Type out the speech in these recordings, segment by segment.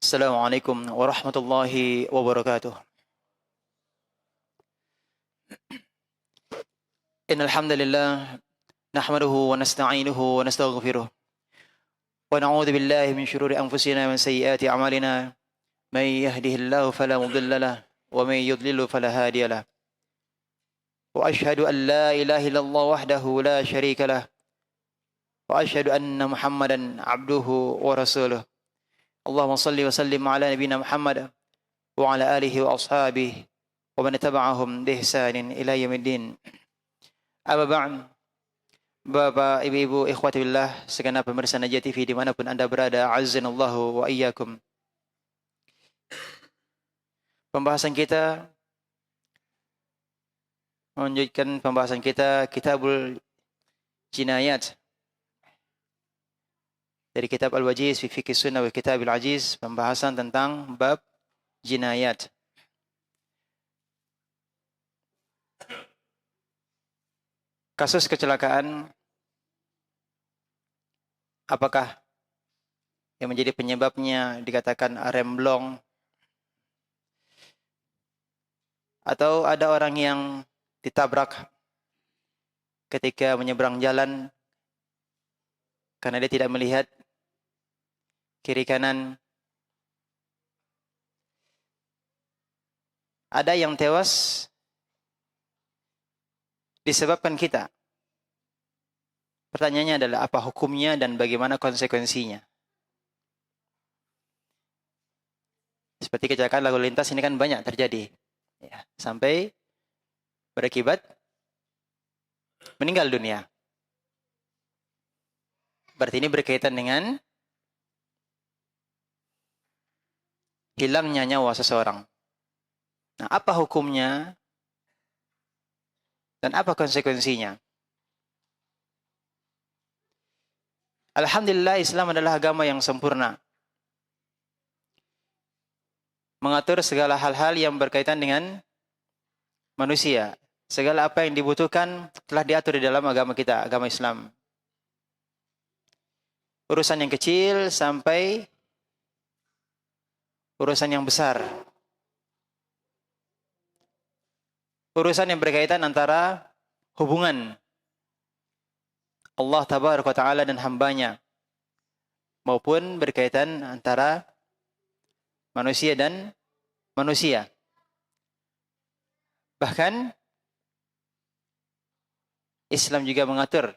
Assalamualaikum warahmatullahi wabarakatuh. Innal hamdalillah nahmaduhu wa nasta'inuhu wa nastaghfiruh wa na'udzu billahi min shururi anfusina wa min sayyiati a'malina. May yahdihillahu fala mudilla lahu wa may yudlil fala hadiya lahu. Wa asyhadu an la ilaha illallah wahdahu la syarika lahu wa asyhadu anna Muhammadan 'abduhu wa rasuluh. Allahumma shalli wa sallim ala nabiyyina Muhammad wa ala alihi wa ashabihi wa man tabi'ahum bi ihsanin ila yaumiddin. Amma ba'd. Bapak, ibu-ibu, ikhwati billah, segenap pemirsa Najah TV dimanapun anda berada, azzanallahu wa iyyakum. Pembahasan kita melanjutkan pembahasan kita Kitabul Jinayat dari kitab Al-Wajiz fi Fiqh Sunnah wa Kitabil Aziz, pembahasan tentang bab jinayat. Kasus kecelakaan, apakah yang menjadi penyebabnya dikatakan remblong, atau ada orang yang ditabrak ketika menyeberang jalan karena dia tidak melihat kiri kanan. Ada yang tewas disebabkan kita. Pertanyaannya adalah apa hukumnya dan bagaimana konsekuensinya. Seperti kecelakaan lalu lintas ini kan banyak terjadi, ya, sampai berakibat meninggal dunia. Berarti ini berkaitan dengan hilangnya nyawa seseorang. Nah, apa hukumnya dan apa konsekuensinya? Alhamdulillah, Islam adalah agama yang sempurna, mengatur segala hal-hal yang berkaitan dengan manusia. Segala apa yang dibutuhkan telah diatur di dalam agama kita, agama Islam. Urusan yang kecil sampai urusan yang besar. Urusan yang berkaitan antara hubungan Allah Tabaraka wa Ta'ala dan hambanya, maupun berkaitan antara manusia dan manusia. Bahkan Islam juga mengatur,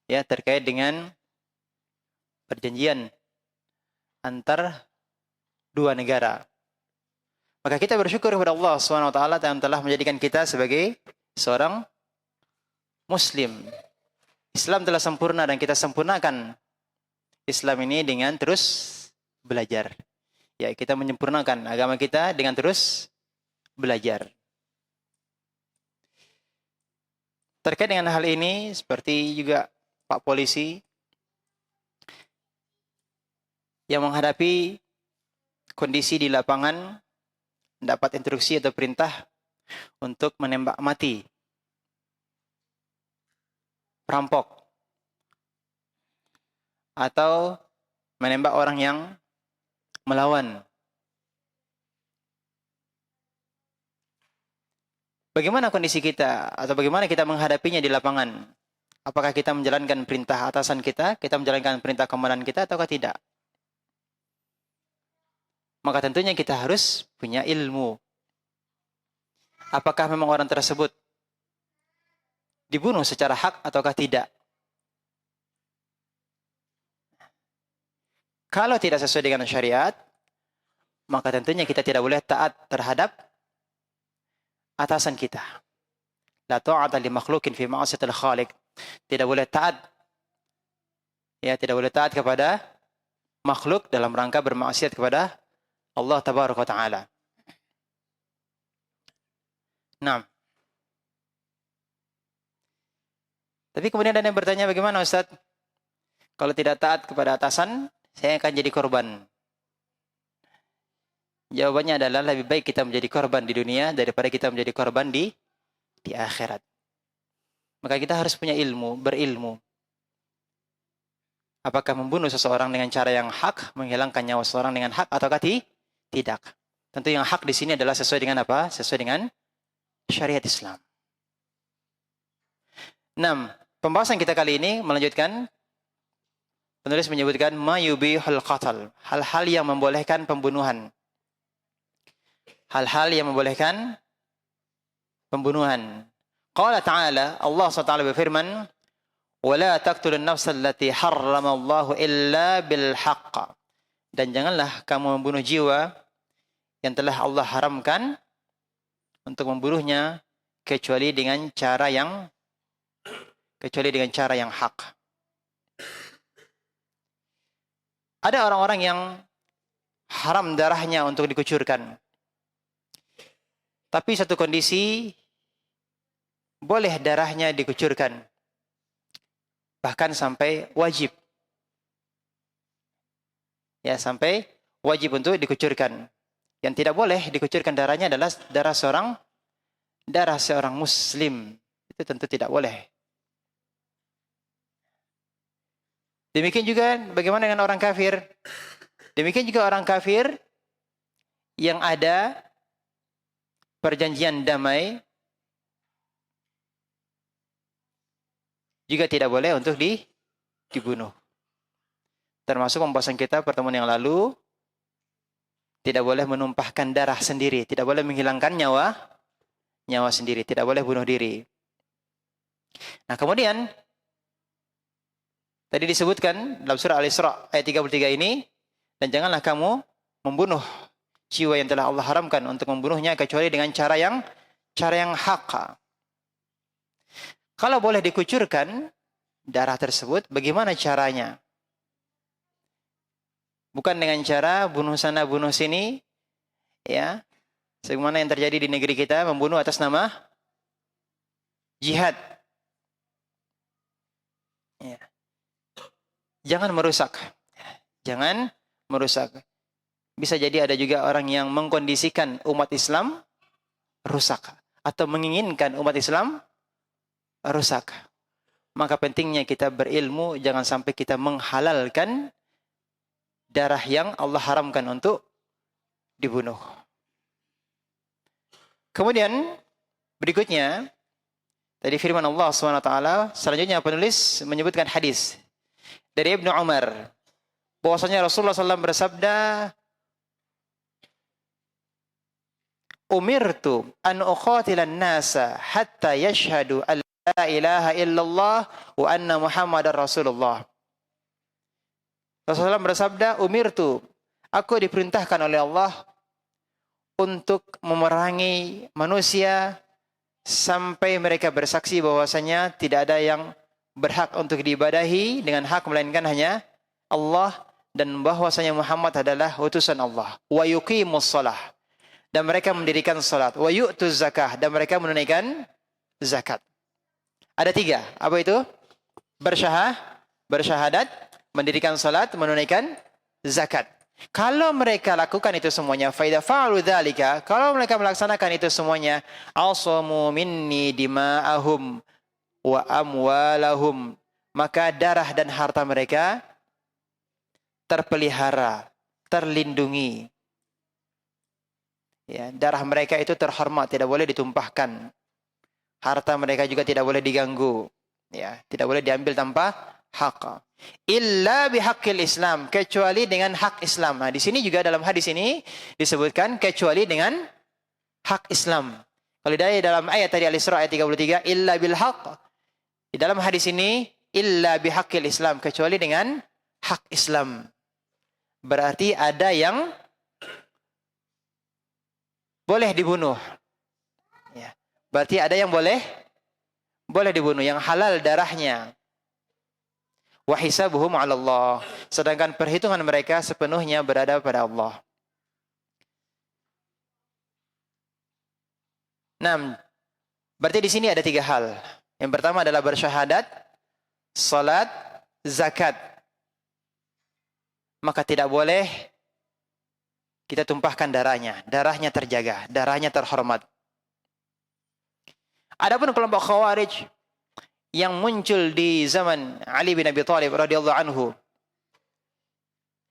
ya, terkait dengan perjanjian antar dua negara. Maka kita bersyukur kepada Allah SWT yang telah menjadikan kita sebagai seorang Muslim. Islam telah sempurna dan kita sempurnakan Islam ini dengan terus belajar. Ya, kita menyempurnakan agama kita dengan terus belajar. Terkait dengan hal ini, seperti juga Pak Polisi yang menghadapi kondisi di lapangan, mendapat instruksi atau perintah untuk menembak mati perampok atau menembak orang yang melawan. Bagaimana kondisi kita atau bagaimana kita menghadapinya di lapangan? Apakah kita menjalankan perintah atasan kita menjalankan perintah komandan kita ataukah tidak? Maka tentunya kita harus punya ilmu. Apakah memang orang tersebut dibunuh secara hak ataukah tidak? Kalau tidak sesuai dengan syariat, maka tentunya kita tidak boleh taat terhadap atasan kita. La ta'ata li makhlukin fi ma'asiyatil khaliq. Tidak boleh taat, ya, tidak boleh taat kepada makhluk dalam rangka bermaksiat kepada Allah Tabaraka wa Ta'ala. Nah, tapi kemudian ada yang bertanya, bagaimana Ustaz? Kalau tidak taat kepada atasan, saya akan jadi korban. Jawabannya adalah lebih baik kita menjadi korban di dunia daripada kita menjadi korban di akhirat. Maka kita harus punya ilmu, berilmu. Apakah membunuh seseorang dengan cara yang hak, menghilangkan nyawa seseorang dengan hak ataukah tidak? Tentu yang hak di sini adalah sesuai dengan apa? Sesuai dengan syariat Islam. 6. Pembahasan kita kali ini melanjutkan. Penulis menyebutkan ma yubihul qatl, hal-hal yang membolehkan pembunuhan. Hal-hal yang membolehkan pembunuhan. Qala ta'ala, Allah SWT berfirman, "Wala taqtulun nafsal lati harramallahu illa bil haqq." Dan janganlah kamu membunuh jiwa yang telah Allah haramkan untuk membunuhnya kecuali dengan cara yang hak. Ada orang-orang yang haram darahnya untuk dikucurkan. Tapi satu kondisi, boleh darahnya dikucurkan. Bahkan sampai wajib. Ya, sampai wajib untuk dikucurkan. Yang tidak boleh dikucurkan darahnya adalah darah seorang muslim. Itu tentu tidak boleh. Demikian juga bagaimana dengan orang kafir? Demikian juga orang kafir yang ada perjanjian damai juga tidak boleh untuk dibunuh. Termasuk pembahasan kita pertemuan yang lalu, tidak boleh menumpahkan darah sendiri, tidak boleh menghilangkan nyawa sendiri, tidak boleh bunuh diri. Nah, kemudian tadi disebutkan dalam surah Al-Isra ayat 33 ini, dan janganlah kamu membunuh jiwa yang telah Allah haramkan untuk membunuhnya kecuali dengan cara yang hak. Kalau boleh dikucurkan darah tersebut, bagaimana caranya? Bukan dengan cara bunuh sana bunuh sini, ya. Sebagaimana yang terjadi di negeri kita, membunuh atas nama jihad. Ya. Jangan merusak. Bisa jadi ada juga orang yang mengkondisikan umat Islam rusak atau menginginkan umat Islam rusak. Maka pentingnya kita berilmu, jangan sampai kita menghalalkan darah yang Allah haramkan untuk dibunuh. Kemudian berikutnya, tadi firman Allah SWT, selanjutnya penulis menyebutkan hadis dari Ibnu Umar, bahwasanya Rasulullah SAW bersabda, "Umirtu an uqatilan nasa hatta yashhadu an la ilaha illallah wa anna Muhammadar Rasulullah." Rasulullah bersabda, "Umirtu, aku diperintahkan oleh Allah untuk memerangi manusia sampai mereka bersaksi bahwasanya tidak ada yang berhak untuk diibadahi dengan hak melainkan hanya Allah, dan bahwasanya Muhammad adalah utusan Allah. Wa yuqimus shalah, dan mereka mendirikan salat. Wa yu'tuz zakah, dan mereka menunaikan zakat." Ada 3. Apa itu? Bersyahadat, mendirikan salat, menunaikan zakat. Kalau mereka lakukan itu semuanya, fa idza fa'alu dzalika, kalau mereka melaksanakan itu semuanya, asamu minni dima'ahum wa amwalahum, maka darah dan harta mereka terpelihara, terlindungi. Ya, darah mereka itu terhormat, tidak boleh ditumpahkan. Harta mereka juga tidak boleh diganggu. Ya, tidak boleh diambil tanpa hak. Illa bihaqqil Islam, kecuali dengan hak Islam. Nah, di sini juga dalam hadis ini disebutkan kecuali dengan hak Islam. Kalau dari dalam ayat tadi Al-Isra ayat 33, illa bil haqq. Di dalam hadis ini illa bihaqqil Islam, kecuali dengan hak Islam. Berarti ada yang boleh dibunuh. Ya. Berarti ada yang boleh dibunuh, yang halal darahnya. Wa hisabuhum 'ala Allah. Sedangkan perhitungan mereka sepenuhnya berada pada Allah. 6. Berarti di sini ada 3 hal. Yang pertama adalah bersyahadat, salat, zakat. Maka tidak boleh kita tumpahkan darahnya. Darahnya terjaga, darahnya terhormat. Adapun kelompok Khawarij yang muncul di zaman Ali bin Abi Thalib radhiyallahu anhu,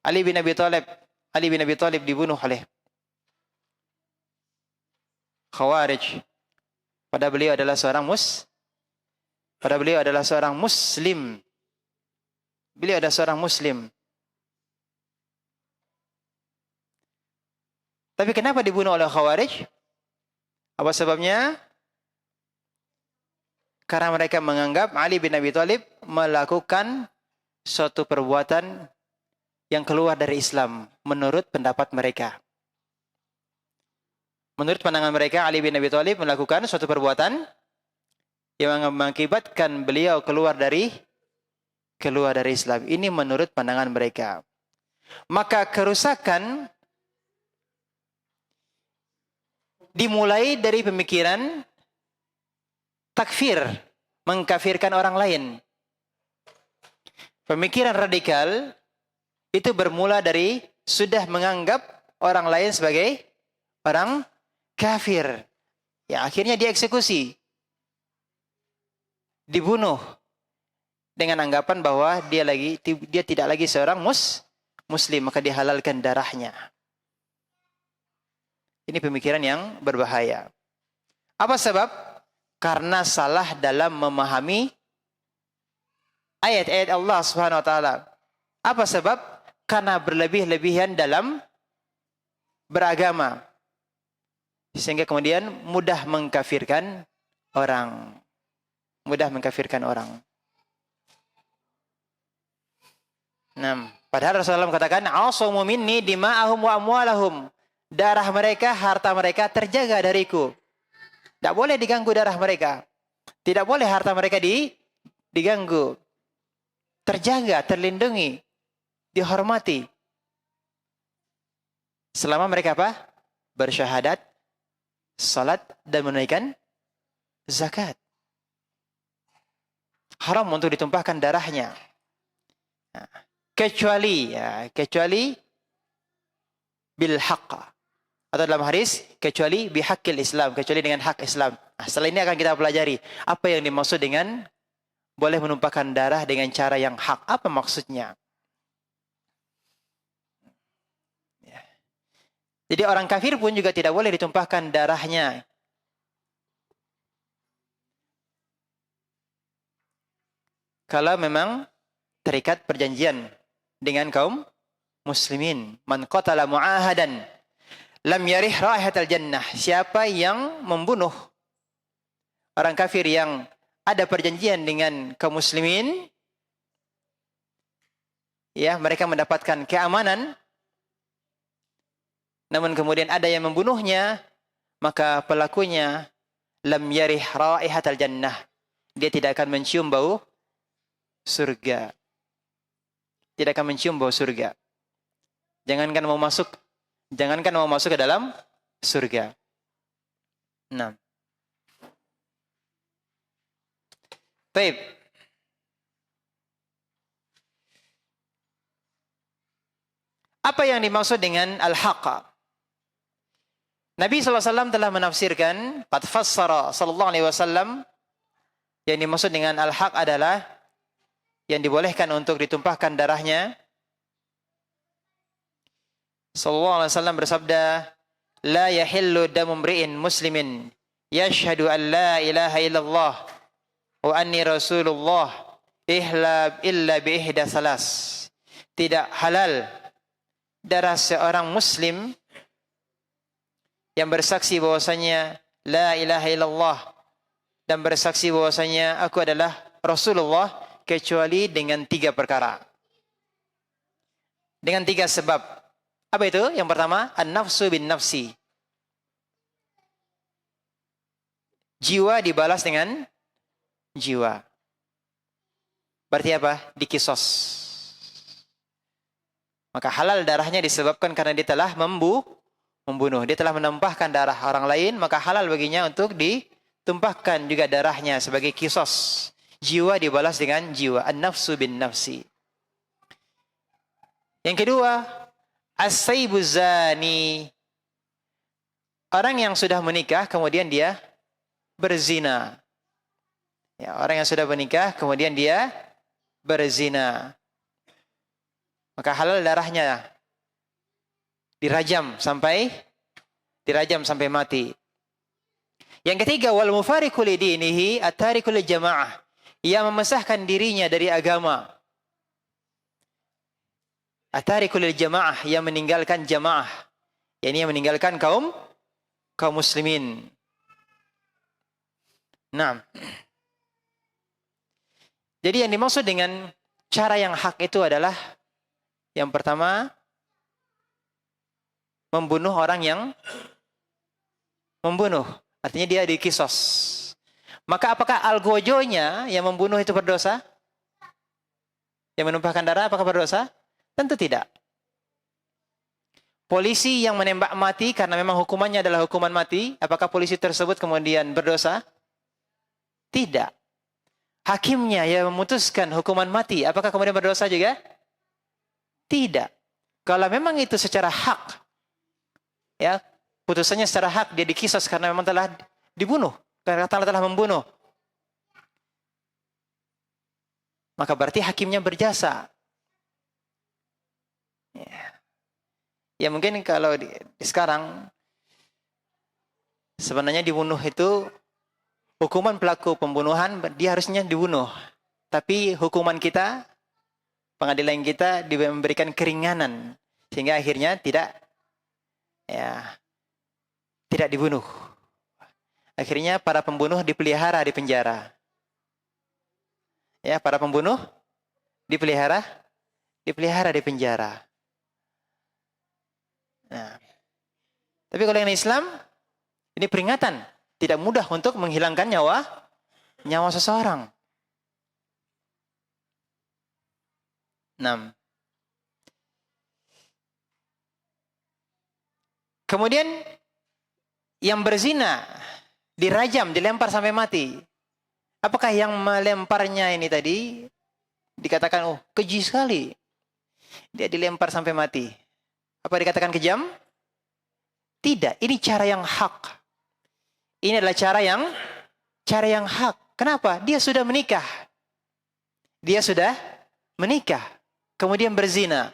Ali bin Abi Thalib. Ali bin Abi Thalib dibunuh oleh Khawarij. Padahal beliau adalah seorang muslim. Beliau adalah seorang muslim. Tapi kenapa dibunuh oleh Khawarij? Apa sebabnya? Karena mereka menganggap Ali bin Abi Thalib melakukan suatu perbuatan yang keluar dari Islam menurut pendapat mereka. Menurut pandangan mereka, Ali bin Abi Thalib melakukan suatu perbuatan yang mengakibatkan beliau keluar dari Islam. Ini menurut pandangan mereka. Maka kerusakan dimulai dari pemikiran takfir, mengkafirkan orang lain. Pemikiran radikal itu bermula dari sudah menganggap orang lain sebagai orang kafir. Ya, akhirnya dieksekusi. Dibunuh dengan anggapan bahwa dia tidak lagi seorang muslim, maka dihalalkan darahnya. Ini pemikiran yang berbahaya. Apa sebab? Karena salah dalam memahami ayat-ayat Allah Subhanahu wa taala. Apa sebab? Karena berlebih-lebihan dalam beragama. Sehingga kemudian mudah mengkafirkan orang. Padahal Rasulullah katakan, "A'samu minni dima'ahum wa amwalahum." Darah mereka, harta mereka terjaga dariku. Tidak boleh diganggu darah mereka. Tidak boleh harta mereka diganggu. Terjaga, terlindungi, dihormati. Selama mereka apa? Bersyahadat, salat, dan menunaikan zakat. Haram untuk ditumpahkan darahnya. Kecuali bil haqq. Atau dalam hadis, kecuali bihaqqil Islam, kecuali dengan hak Islam. Setelah ini akan kita pelajari apa yang dimaksud dengan boleh menumpahkan darah dengan cara yang hak. Apa maksudnya? Jadi orang kafir pun juga tidak boleh ditumpahkan darahnya. Kalau memang terikat perjanjian dengan kaum muslimin. Man qatala mu'ahadan lam yarih raihatal jannah. Siapa yang membunuh orang kafir yang ada perjanjian dengan kaum muslimin, ya, mereka mendapatkan keamanan, namun kemudian ada yang membunuhnya, maka pelakunya lam yarih raihatal jannah. Dia tidak akan mencium bau surga. Tidak akan mencium bau surga. Jangankan mau masuk ke dalam surga. Baik. Apa yang dimaksud dengan al-haqq? Nabi SAW telah menafsirkan, qad fassara sallallahu alaihi wasallam, yang dimaksud dengan al-haq adalah yang dibolehkan untuk ditumpahkan darahnya. Sallallahu alaihi wasallam bersabda, la yahillu damu mri'in muslimin yashhadu an la ilaha illallah wa anni rasulullah illa bi ihda salas. Tidak halal darah seorang muslim yang bersaksi bahwasanya la ilaha illallah dan bersaksi bahwasanya aku adalah Rasulullah, kecuali dengan 3 perkara. Dengan 3 sebab. Apa itu? Yang pertama, an-nafsu bin nafsi. Jiwa dibalas dengan jiwa. Berarti apa? Dikisos. Maka halal darahnya disebabkan karena dia telah membunuh. Dia telah menumpahkan darah orang lain, maka halal baginya untuk ditumpahkan juga darahnya sebagai kisos. Jiwa dibalas dengan jiwa. An-nafsu bin nafsi. Yang kedua, as-sayyibu zani. Orang yang sudah menikah kemudian dia berzina. Ya, orang yang sudah menikah kemudian dia berzina. maka halal darahnya. Dirajam sampai mati. Yang ketiga, wal mufariqu li dinihi at-tariku lil jamaah. Ia memisahkan dirinya dari agama. At-tariku lil jamaah, yang meninggalkan jamaah. Yang meninggalkan kaum muslimin. Nah. Jadi yang dimaksud dengan cara yang hak itu adalah yang pertama, membunuh orang yang membunuh. Artinya dia dikisos. Maka apakah algojonya yang membunuh itu berdosa? Yang menumpahkan darah apakah berdosa? Tentu tidak. Polisi yang menembak mati karena memang hukumannya adalah hukuman mati, apakah polisi tersebut kemudian berdosa? Tidak. Hakimnya yang memutuskan hukuman mati, apakah kemudian berdosa juga? Tidak. Kalau memang itu secara hak, ya, putusannya secara hak, dia dikisos karena memang telah dibunuh, karena telah membunuh, maka berarti hakimnya berjasa. Ya mungkin kalau di sekarang sebenarnya dibunuh itu hukuman pelaku pembunuhan, dia harusnya dibunuh. Tapi hukuman kita, pengadilan kita memberikan keringanan sehingga akhirnya tidak dibunuh. Akhirnya para pembunuh dipelihara di penjara. Ya, para pembunuh dipelihara di penjara. Nah, tapi kalau yang Islam, ini peringatan, tidak mudah untuk menghilangkan nyawa seseorang. 6. Kemudian yang berzina dirajam, dilempar sampai mati. Apakah yang melemparnya ini tadi dikatakan keji sekali? Dia dilempar sampai mati. Apa dikatakan kejam? Tidak, ini cara yang hak. Ini adalah cara yang hak. Kenapa? Dia sudah menikah. Kemudian berzina.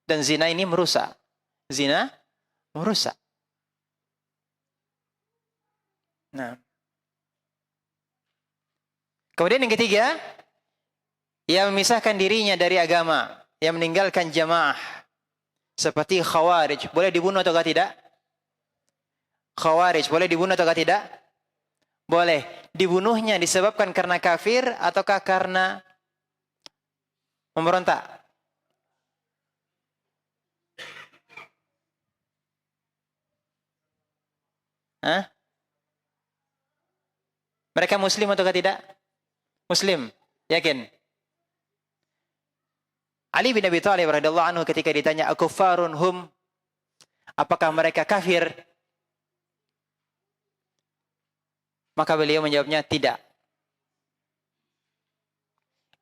Dan zina ini merusak. Nah. Kemudian yang ketiga, ia memisahkan dirinya dari agama, ia meninggalkan jamaah. Seperti Khawarij, boleh dibunuh atau tidak? Khawarij boleh dibunuh atau tidak? Boleh. Dibunuhnya disebabkan karena kafir ataukah karena memberontak? Hah? Mereka muslim atau tidak? Muslim. Yakin? Ali bin Abi Thalib radhiyallahu anhu ketika ditanya akufarun hum, apakah mereka kafir? Maka beliau menjawabnya tidak.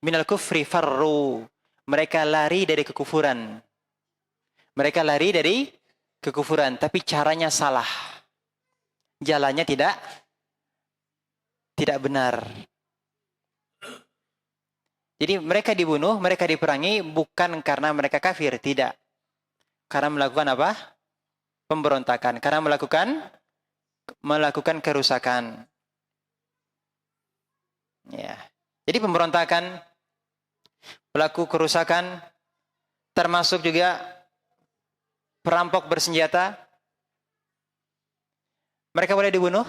Minal kufri farru, mereka lari dari kekufuran. Mereka lari dari kekufuran, tapi caranya salah. Jalannya tidak benar. Jadi mereka dibunuh, mereka diperangi bukan karena mereka kafir, tidak. Karena melakukan apa? Pemberontakan. Karena melakukan kerusakan. Ya. Jadi pemberontakan, pelaku kerusakan, termasuk juga perampok bersenjata. Mereka boleh dibunuh?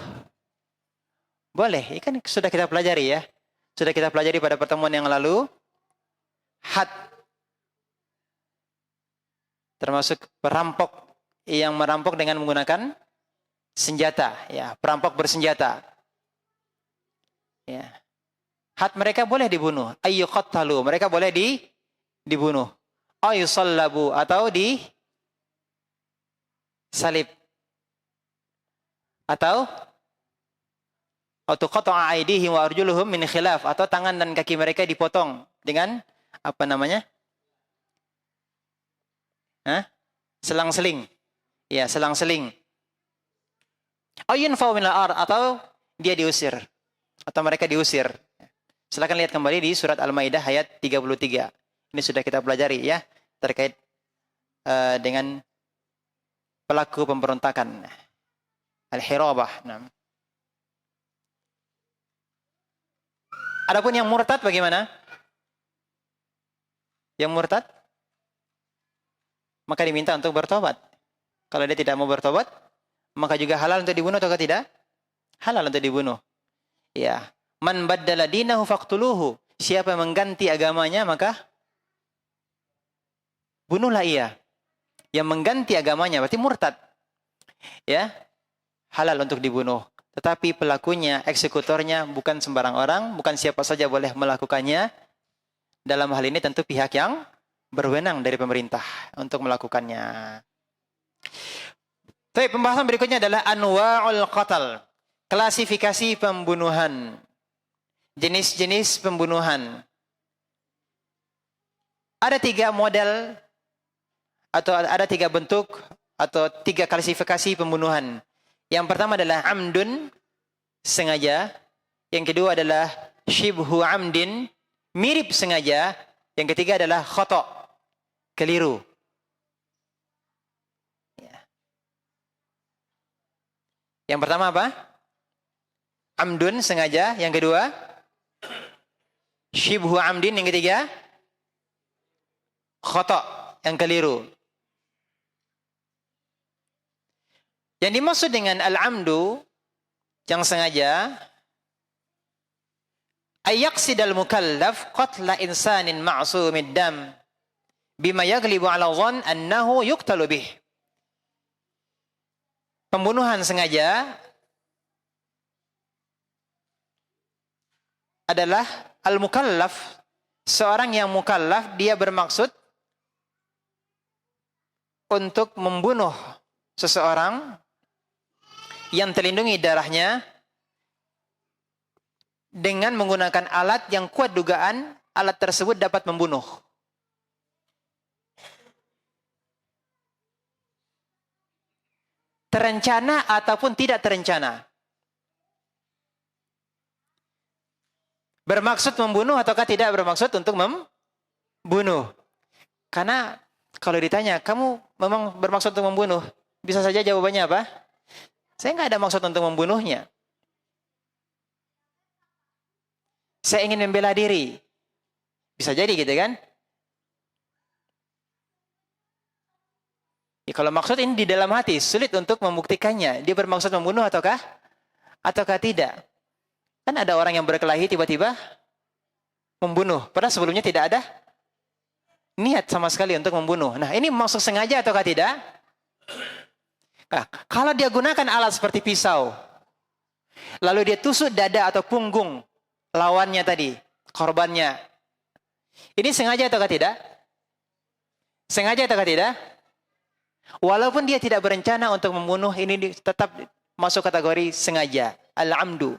Boleh. Ini kan sudah kita pelajari ya. Sudah kita pelajari pada pertemuan yang lalu. Had. Termasuk perampok yang merampok dengan menggunakan senjata. Ya, perampok bersenjata. Ya. Had mereka boleh dibunuh. Ayyuqattalu. Mereka boleh dibunuh. Ayyusallabu. Atau disalib. Atau tuqata'a aydihim wa arjuluhum min khilaf, atau tangan dan kaki mereka dipotong dengan apa namanya? Selang-seling. Ya, selang-seling. Ayun fa min al-ard, atau dia diusir. Atau mereka diusir. Silakan lihat kembali di surat Al-Maidah ayat 33. Ini sudah kita pelajari ya. terkait dengan pelaku pemberontakan al-hirabah. Nah. Adapun yang murtad bagaimana? Yang murtad maka diminta untuk bertobat. Kalau dia tidak mau bertobat, maka juga halal untuk dibunuh atau tidak? Halal untuk dibunuh. Ya, man baddala dinahu faqtuluhu. Siapa yang mengganti agamanya maka bunuhlah ia. Yang mengganti agamanya berarti murtad. Ya, halal untuk dibunuh. Tetapi pelakunya, eksekutornya bukan sembarang orang, bukan siapa saja boleh melakukannya. Dalam hal ini tentu pihak yang berwenang dari pemerintah untuk melakukannya. Baik, pembahasan berikutnya adalah anwa'ul qatal. Klasifikasi pembunuhan. Jenis-jenis pembunuhan. Ada 3 model atau ada 3 bentuk atau 3 klasifikasi pembunuhan. Yang pertama adalah amdun, sengaja. Yang kedua adalah shibhu amdin, mirip sengaja. Yang ketiga adalah khata', keliru. Yang pertama apa? Amdun, sengaja. Yang kedua shibhu amdin. Yang ketiga khata', yang keliru. Yang dimaksud dengan al-amdu, yang sengaja, ayyaqsidal mukallaf qatla insanin ma'sumid dam bima yaglibu ala dhann annahu yuqtalu bih. Pembunuhan sengaja adalah al-mukallaf, seorang yang mukallaf, dia bermaksud untuk membunuh seseorang yang terlindungi darahnya dengan menggunakan alat yang kuat dugaan alat tersebut dapat membunuh. Terencana ataupun tidak terencana. Bermaksud membunuh ataukah tidak bermaksud untuk membunuh? Karena kalau ditanya, kamu memang bermaksud untuk membunuh? Bisa saja jawabannya apa? Saya nggak ada maksud untuk membunuhnya. Saya ingin membela diri. Bisa jadi gitu kan? Ya, kalau maksud ini di dalam hati, sulit untuk membuktikannya. Dia bermaksud membunuh ataukah tidak? Kan ada orang yang berkelahi tiba-tiba membunuh. Padahal sebelumnya tidak ada niat sama sekali untuk membunuh. Nah, ini maksud sengaja ataukah tidak? Nah, kalau dia gunakan alat seperti pisau, lalu dia tusuk dada atau punggung lawannya tadi, korbannya. Ini sengaja ataukah tidak? Sengaja ataukah tidak? Walaupun dia tidak berencana untuk membunuh, ini tetap masuk kategori sengaja. Al-amdu,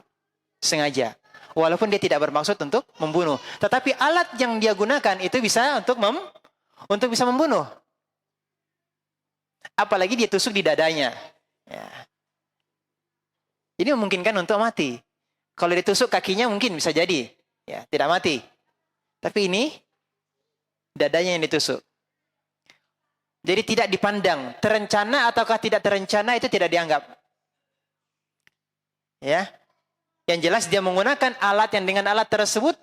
sengaja. Walaupun dia tidak bermaksud untuk membunuh. Tetapi alat yang dia gunakan itu bisa untuk bisa membunuh. Apalagi dia tusuk di dadanya. Ya. Ini memungkinkan untuk mati. Kalau ditusuk kakinya mungkin bisa jadi. Ya, tidak mati. Tapi ini dadanya yang ditusuk. Jadi tidak dipandang. Terencana ataukah tidak terencana itu tidak dianggap. Ya. Yang jelas dia menggunakan alat yang dengan alat tersebut,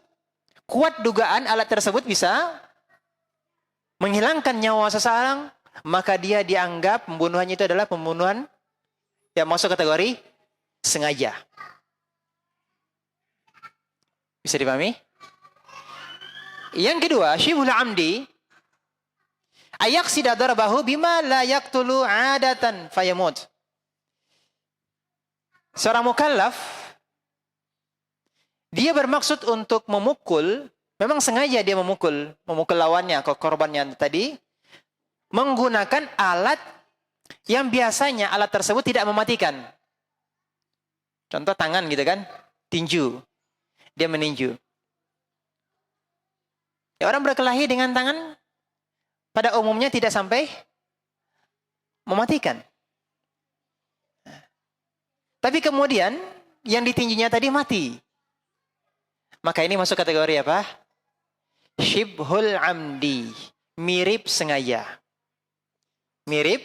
kuat dugaan alat tersebut bisa menghilangkan nyawa seseorang, maka dia dianggap pembunuhannya itu adalah pembunuhan yang masuk kategori sengaja. Bisa dipahami? Yang kedua, syibhul amdi, ayaqsida darbahu bima la yaqtulu adatan fayamut. Seorang mukallaf, dia bermaksud untuk memukul, memang sengaja dia memukul lawannya, korbannya tadi, menggunakan alat yang biasanya alat tersebut tidak mematikan. Contoh tangan gitu kan, tinju. Dia meninju. Ya, orang berkelahi dengan tangan pada umumnya tidak sampai mematikan. Tapi kemudian yang ditinjunya tadi mati. Maka ini masuk kategori apa? Syibhul amdi. mirip sengaja. Mirip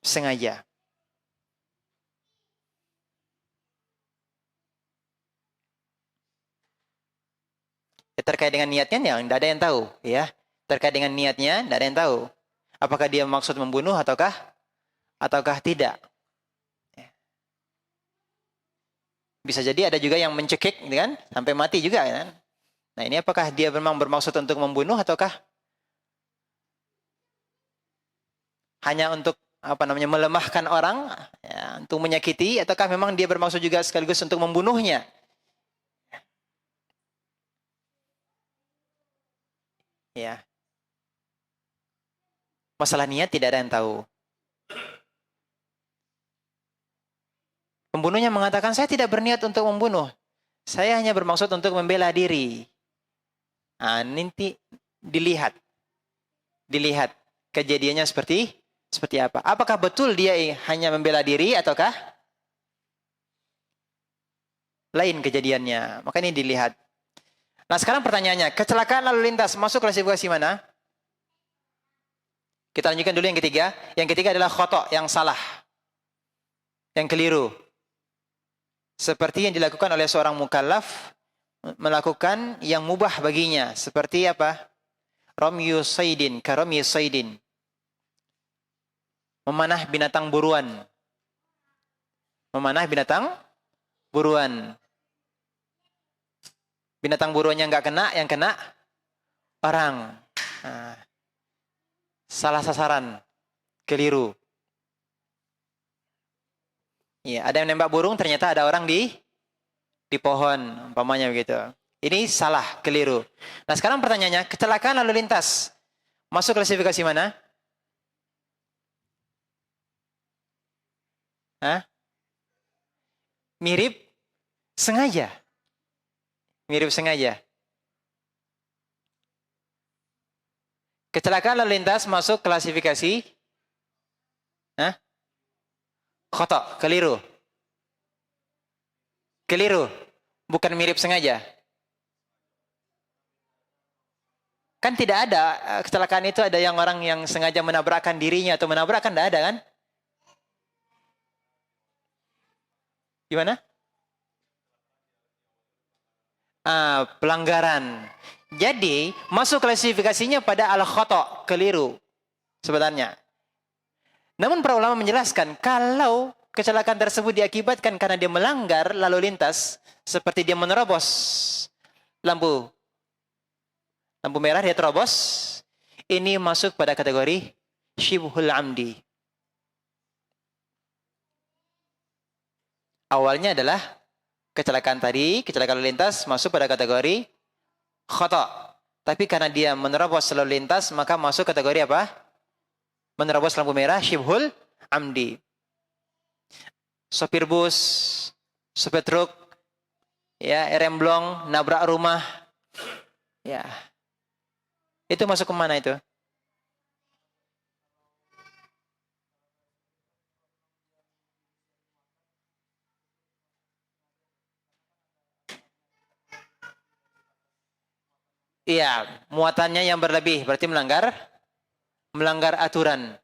sengaja. Terkait dengan niatnya yang tidak ada yang tahu, ya. Terkait dengan niatnya tidak ada yang tahu. Apakah dia maksud membunuh ataukah tidak. Bisa jadi ada juga yang mencekik, kan, sampai mati juga, kan. Nah, ini apakah dia memang bermaksud untuk membunuh ataukah hanya untuk melemahkan orang, ya, untuk menyakiti, ataukah memang dia bermaksud juga sekaligus untuk membunuhnya? Ya. Masalah niat tidak ada yang tahu. Pembunuhnya mengatakan, saya tidak berniat untuk membunuh. Saya hanya bermaksud untuk membela diri. Nah, nanti dilihat kejadiannya seperti apa. Apakah betul dia hanya membela diri ataukah lain kejadiannya? Maka ini dilihat. Nah, sekarang pertanyaannya, kecelakaan lalu lintas masuk klasifikasi mana? Kita lanjutkan dulu yang ketiga. Yang ketiga adalah khotok, yang salah. Yang keliru. Seperti yang dilakukan oleh seorang mukallaf, melakukan yang mubah baginya. Seperti apa? Ramyu saydin, karamyu saydin. Memanah binatang buruan. Memanah binatang buruan. Binatang buruannya nggak kena, yang kena orang. Nah, salah sasaran, keliru. Ya, ada yang nembak burung, ternyata ada orang di pohon, umpamanya begitu. Ini salah, keliru. Nah, sekarang pertanyaannya, kecelakaan lalu lintas masuk klasifikasi mana? Hah? Mirip sengaja. Mirip sengaja. Kecelakaan lalu lintas masuk klasifikasi khotok, keliru. Keliru, bukan mirip sengaja. Kan tidak ada kecelakaan itu ada yang orang yang sengaja menabrakkan dirinya atau menabrakkan, tidak ada, kan? Gimana? Pelanggaran. Jadi masuk klasifikasinya pada al-khotok, keliru sebenarnya. Namun para ulama menjelaskan kalau kecelakaan tersebut diakibatkan karena dia melanggar lalu lintas, seperti dia menerobos lampu merah, dia terobos, ini masuk pada kategori syibhul amdi. Awalnya adalah kecelakaan lalu lintas masuk pada kategori khata'. Tapi karena dia menerobos lalu lintas, maka masuk kategori apa? Menerobos lampu merah, syibhul amdi. Sopir bus, sopir truk, ya, remblong, nabrak rumah, ya. Itu masuk ke mana itu? Iya, muatannya yang berlebih, berarti melanggar aturan.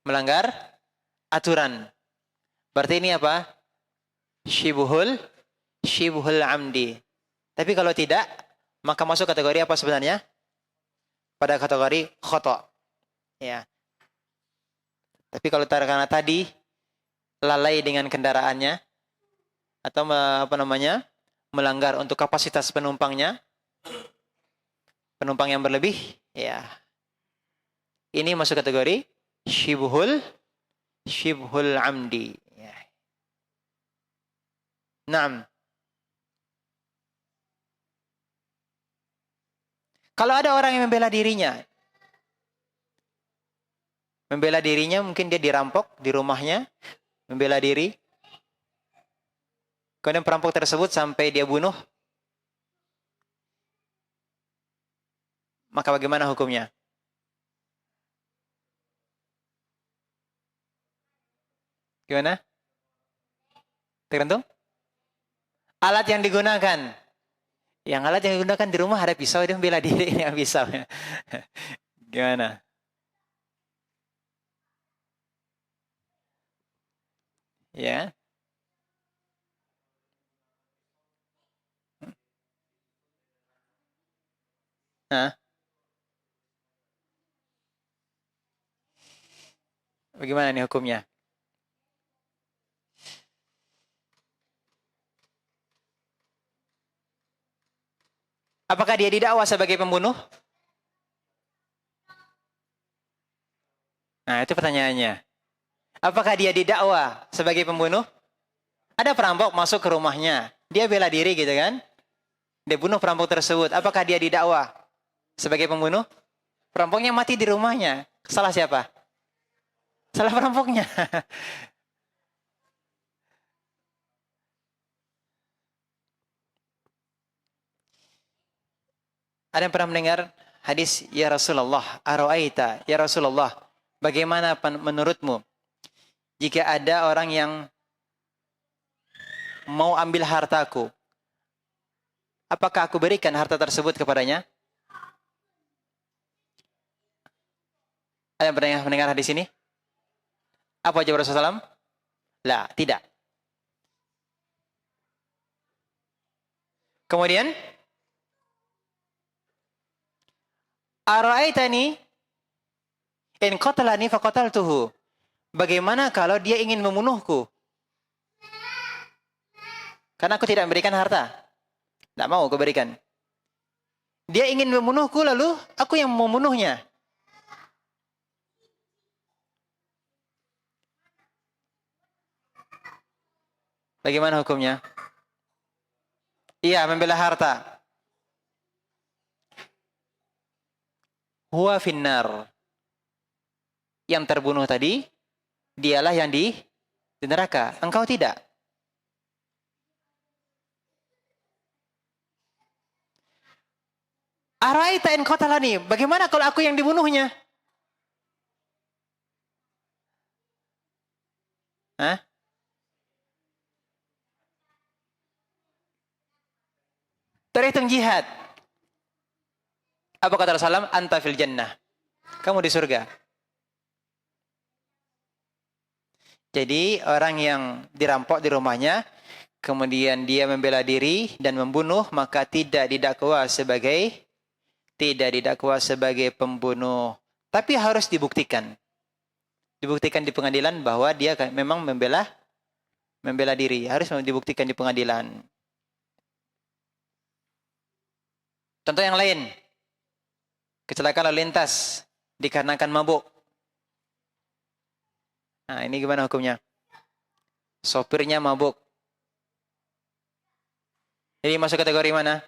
Melanggar aturan. Berarti ini apa? Syibhul amdi. Tapi kalau tidak, maka masuk kategori apa sebenarnya? Pada kategori khata'. Ya. Tapi kalau karena tadi lalai dengan kendaraannya atau melanggar untuk kapasitas penumpangnya, penumpang yang berlebih, ya. Ini masuk kategori syibhul amdi. Ya. Naam. Kalau ada orang yang membela dirinya mungkin dia dirampok di rumahnya, membela diri. Kemudian perampok tersebut sampai dia bunuh, maka bagaimana hukumnya? Gimana? Tergantung alat yang digunakan. Yang alat yang digunakan di rumah ada pisau, dia bela diri dengan pisau. Gimana? Ya. Hah? Bagaimana nih hukumnya? Apakah dia didakwa sebagai pembunuh? Nah, itu pertanyaannya. Apakah dia didakwa sebagai pembunuh? Ada perampok masuk ke rumahnya. Dia bela diri gitu kan? Dia bunuh perampok tersebut. Apakah dia didakwa sebagai pembunuh? Perampoknya mati di rumahnya. Salah siapa? Salah perampoknya. Ada yang pernah mendengar hadis, ya Rasulullah, ara'aita, ya Rasulullah, bagaimana menurutmu jika ada orang yang mau ambil hartaku, apakah aku berikan harta tersebut kepadanya? Ada yang pernah mendengar hadis ini? Apa jawab Rasulullah SAW? Lah, tidak. Kemudian, ara'aitani in qatalani faqataltuhu. Bagaimana kalau dia ingin membunuhku? Karena aku tidak memberikan harta. Tidak mau aku berikan. Dia ingin membunuhku, lalu aku yang membunuhnya. Bagaimana hukumnya? Iya, membela harta. Huwa finnar. Yang terbunuh tadi, dialah yang di neraka. Engkau tidak. Araita in qatalani. Bagaimana kalau aku yang dibunuhnya? Hah? Terhitung jihad. Apa kata Rasulullah? Anta fil jannah. Kamu di surga. Jadi orang yang dirampok di rumahnya, kemudian dia membela diri dan membunuh, maka tidak didakwa sebagai pembunuh. Tapi harus dibuktikan. Dibuktikan di pengadilan bahwa dia memang membela diri. Harus dibuktikan di pengadilan. Contoh yang lain. Kecelakaan lalu lintas dikarenakan mabuk. Nah, ini gimana hukumnya? Sopirnya mabuk. Ini masuk kategori mana?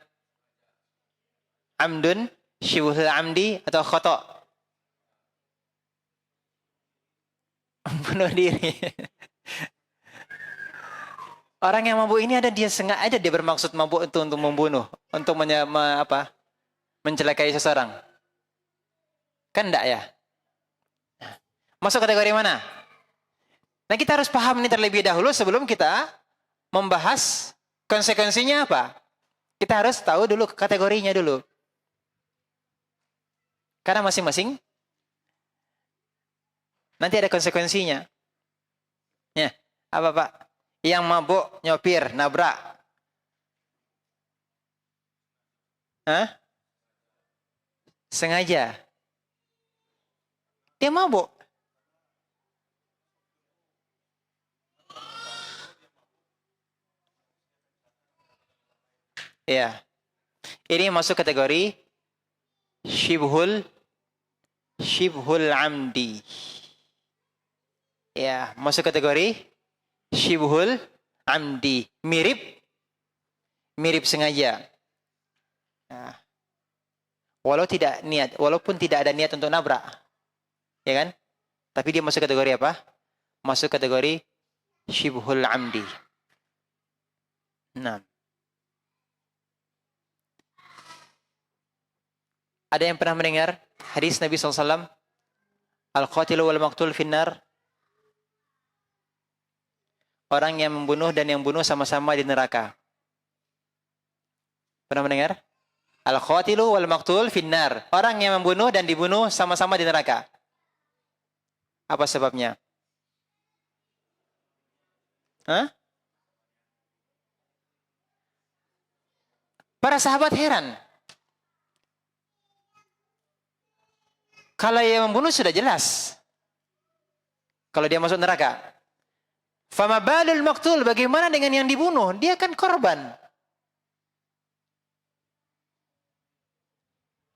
Amdun, syibhul amdi, atau khoto? Bunuh diri. Orang yang mabuk ini dia sengaja dia bermaksud mabuk itu untuk membunuh, untuk mencelakai seseorang. Kan enggak ya? Masuk kategori mana? Nah, kita harus paham ini terlebih dahulu sebelum kita membahas konsekuensinya apa. Kita harus tahu dulu kategorinya dulu. Karena masing-masing nanti ada konsekuensinya. Ya, apa Pak? Yang mabuk nyopir, nabrak. Hah? Sengaja. Dia mabuk. Ya. Ini masuk kategori syibhul amdi. Ya, masuk kategori syibhul amdi. Mirip sengaja. Nah, walaupun tidak ada niat untuk nabrak. Ya kan? Tapi dia masuk kategori apa? Masuk kategori syibhul amdi. Nah. Ada yang pernah mendengar hadis Nabi SAW? Al-qatilu wal maqtul finnar. Orang yang membunuh dan yang bunuh sama-sama di neraka. Pernah mendengar? Al-qatilu wal maqtul finnar. Orang yang membunuh dan dibunuh sama-sama di neraka. Apa sebabnya? Hah? Para sahabat heran. Kalau yang membunuh sudah jelas. Kalau dia masuk neraka. Fama balul maqtul, bagaimana dengan yang dibunuh? Dia kan korban.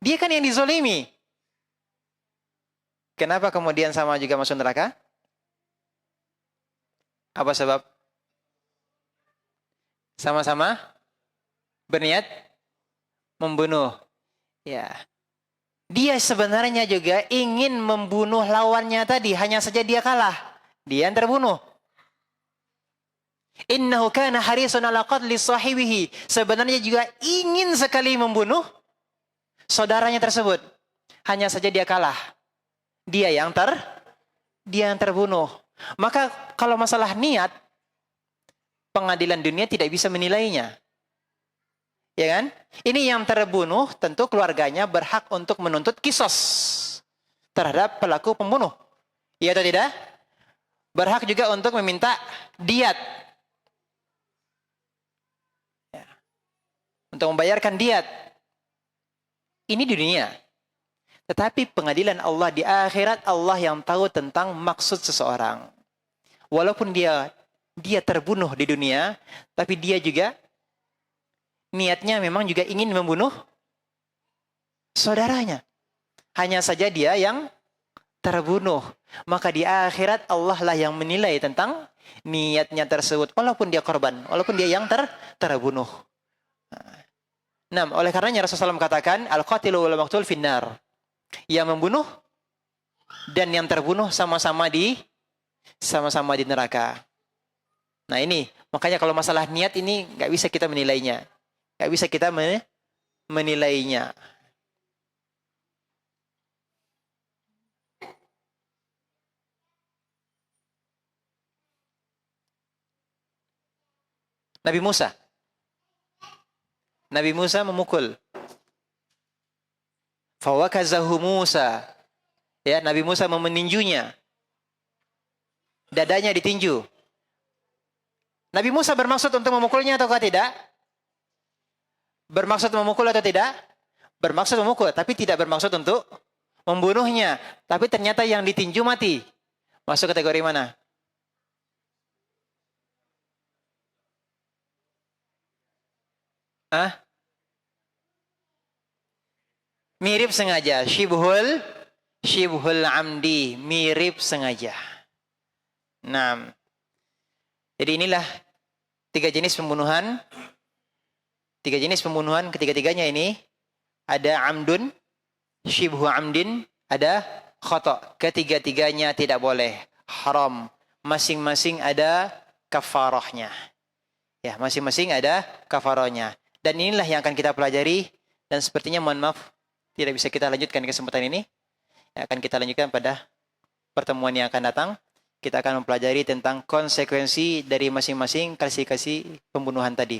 Dia kan yang dizolimi. Kenapa kemudian sama juga masuk neraka? Apa sebab? Sama-sama berniat membunuh. Ya. Dia sebenarnya juga ingin membunuh lawannya tadi, hanya saja dia kalah. Dia yang terbunuh. Innahu kana harisun ala qatli sahibihi. Sebenarnya juga ingin sekali membunuh saudaranya tersebut. Hanya saja dia kalah. Dia yang terbunuh. Maka kalau masalah niat, pengadilan dunia tidak bisa menilainya. Ya kan? Ini yang terbunuh, tentu keluarganya berhak untuk menuntut kisos terhadap pelaku pembunuh. Iya atau tidak? Berhak juga untuk meminta diat. Ya. Untuk membayarkan diat. Ini di dunia. Tetapi pengadilan Allah di akhirat, Allah yang tahu tentang maksud seseorang. Walaupun dia terbunuh di dunia, tapi dia juga niatnya memang juga ingin membunuh saudaranya. Hanya saja dia yang terbunuh. Maka di akhirat Allah lah yang menilai tentang niatnya tersebut. Walaupun dia korban, walaupun dia yang terbunuh. Nah, oleh karenanya Rasulullah SAW katakan, Al-qatilu wal maqtul finnar. Yang membunuh dan yang terbunuh sama-sama di neraka. Nah ini, makanya kalau masalah niat ini nggak bisa kita menilainya. Nggak bisa kita menilainya. Nabi Musa memukul. Fawakazahu Musa. Ya, Nabi Musa meninjunya. Dadanya ditinju. Nabi Musa bermaksud untuk memukulnya atau tidak? Bermaksud memukul atau tidak? Bermaksud memukul, tapi tidak bermaksud untuk membunuhnya. Tapi ternyata yang ditinju mati. Masuk kategori mana? Hah? Mirip sengaja. Shibhul amdi. Mirip sengaja. Nah. Jadi inilah tiga jenis pembunuhan. Tiga jenis pembunuhan, ketiga-tiganya ini ada amdun, shibhu amdin, ada khata'. Ketiga-tiganya tidak boleh, haram. Masing-masing ada kafarahnya. Ya, masing-masing ada kafarahnya. Dan inilah yang akan kita pelajari, dan sepertinya mohon maaf tidak bisa kita lanjutkan kesempatan ini. Akan kita lanjutkan pada pertemuan yang akan datang. Kita akan mempelajari tentang konsekuensi dari masing-masing klasifikasi pembunuhan tadi.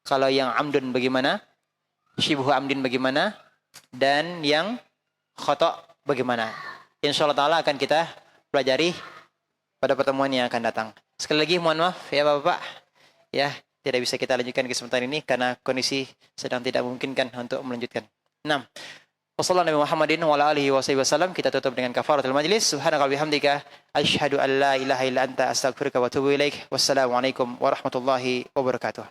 Kalau yang amdun bagaimana? Shibhu amdin bagaimana? Dan yang khata' bagaimana? InsyaAllah ta'ala akan kita pelajari pada pertemuan yang akan datang. Sekali lagi mohon maaf ya Bapak-Bapak. Ya, tidak bisa kita lanjutkan kesempatan ini karena kondisi sedang tidak memungkinkan untuk melanjutkan. 6. Wassalamualaikum Muhammadin wa ala alihi wasallam. Kita tutup dengan kafaratul majlis. Subhanaka bihamdika asyhadu an la ilaha illa anta astaghfiruka wa atubu ilaik. Wassalamualaikum warahmatullahi wabarakatuh.